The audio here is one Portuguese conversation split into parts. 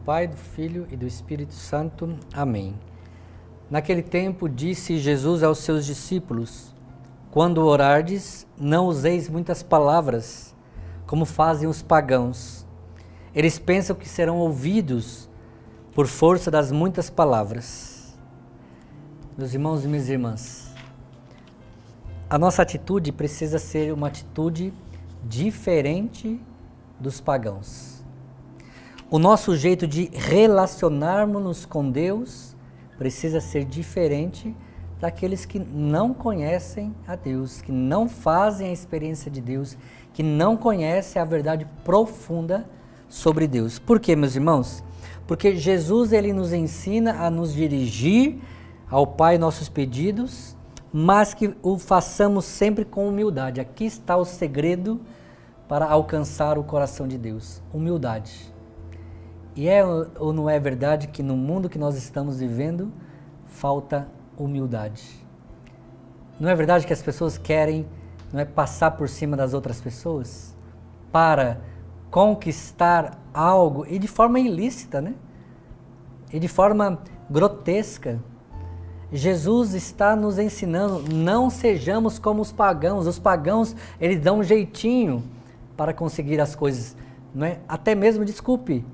Pai, do Filho e do Espírito Santo. Amém. Naquele tempo disse Jesus aos seus discípulos: quando orardes, não useis muitas palavras, como fazem os pagãos. Eles pensam que serão ouvidos por força das muitas palavras. Meus irmãos e minhas irmãs, a nossa atitude precisa ser uma atitude diferente dos pagãos. O nosso jeito de relacionarmos-nos com Deus precisa ser diferente daqueles que não conhecem a Deus, que não fazem a experiência de Deus, que não conhecem a verdade profunda sobre Deus. Por quê, meus irmãos? Porque Jesus ele nos ensina a nos dirigir ao Pai nossos pedidos, mas que o façamos sempre com humildade. Aqui está o segredo para alcançar o coração de Deus: humildade. E é ou não é verdade que no mundo que nós estamos vivendo falta humildade? Não é verdade que as pessoas querem, não é, passar por cima das outras pessoas para conquistar algo, e de forma ilícita, né? E de forma grotesca. Jesus está nos ensinando: não sejamos como os pagãos. Os pagãos, eles dão um jeitinho para conseguir as coisas, não é? Até mesmo, desculpe,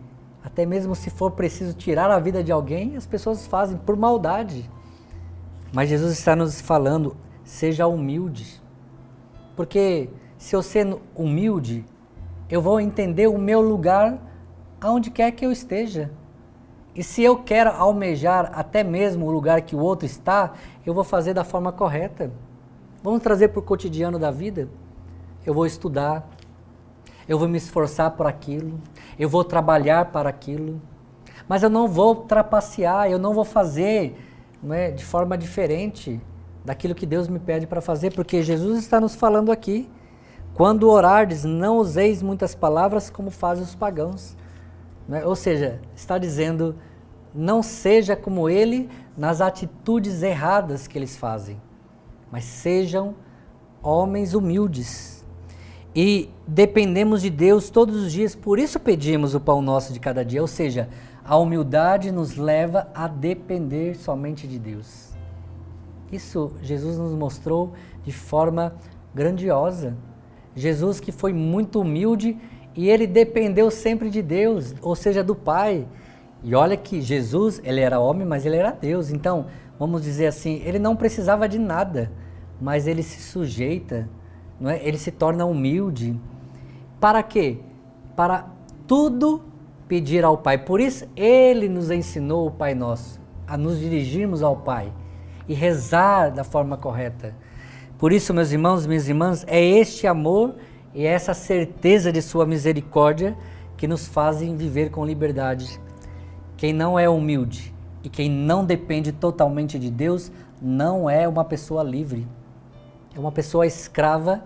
até mesmo se for preciso tirar a vida de alguém, as pessoas fazem por maldade. Mas Jesus está nos falando: seja humilde. Porque se eu sendo humilde, eu vou entender o meu lugar aonde quer que eu esteja. E se eu quero almejar até mesmo o lugar que o outro está, eu vou fazer da forma correta. Vamos trazer para o cotidiano da vida. Eu vou estudar, eu vou me esforçar por aquilo, eu vou trabalhar para aquilo, mas eu não vou trapacear, eu não vou fazer, não é, de forma diferente daquilo que Deus me pede para fazer, porque Jesus está nos falando aqui: quando orardes, não useis muitas palavras como fazem os pagãos. Não é? Ou seja, está dizendo, não seja como ele nas atitudes erradas que eles fazem, mas sejam homens humildes. E dependemos de Deus todos os dias, por isso pedimos o pão nosso de cada dia. Ou seja, a humildade nos leva a depender somente de Deus. Isso Jesus nos mostrou de forma grandiosa. Jesus, que foi muito humilde, e ele dependeu sempre de Deus, ou seja, do Pai. E olha que Jesus, ele era homem, mas ele era Deus. Então, vamos dizer assim, ele não precisava de nada, mas ele se sujeita, não é? Ele se torna humilde. Para quê? Para tudo pedir ao Pai. Por isso, ele nos ensinou o Pai Nosso, a nos dirigirmos ao Pai e rezar da forma correta. Por isso, meus irmãos e minhas irmãs, é este amor e essa certeza de sua misericórdia que nos fazem viver com liberdade. Quem não é humilde e quem não depende totalmente de Deus não é uma pessoa livre. É uma pessoa escrava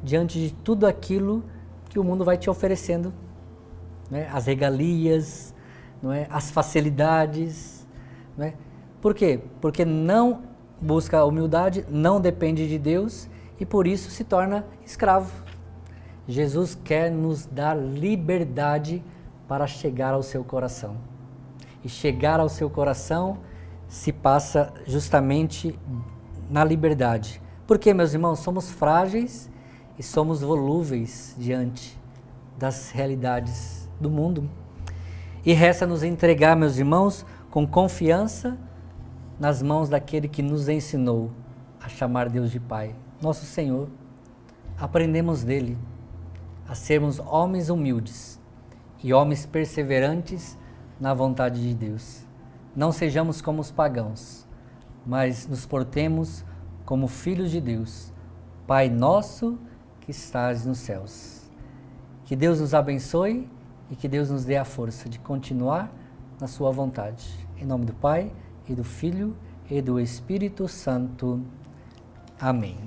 diante de tudo aquilo que o mundo vai te oferecendo, né? As regalias, não é? As facilidades. Não é? Por quê? Porque não busca a humildade, não depende de Deus e por isso se torna escravo. Jesus quer nos dar liberdade para chegar ao seu coração. E chegar ao seu coração se passa justamente na liberdade. Porque, meus irmãos, somos frágeis e somos volúveis diante das realidades do mundo. E resta nos entregar, meus irmãos, com confiança nas mãos daquele que nos ensinou a chamar Deus de Pai, nosso Senhor. Aprendemos dele a sermos homens humildes e homens perseverantes na vontade de Deus. Não sejamos como os pagãos, mas nos portemos como filhos de Deus, Pai nosso que estás nos céus. Que Deus nos abençoe e que Deus nos dê a força de continuar na sua vontade. Em nome do Pai, e do Filho, e do Espírito Santo. Amém.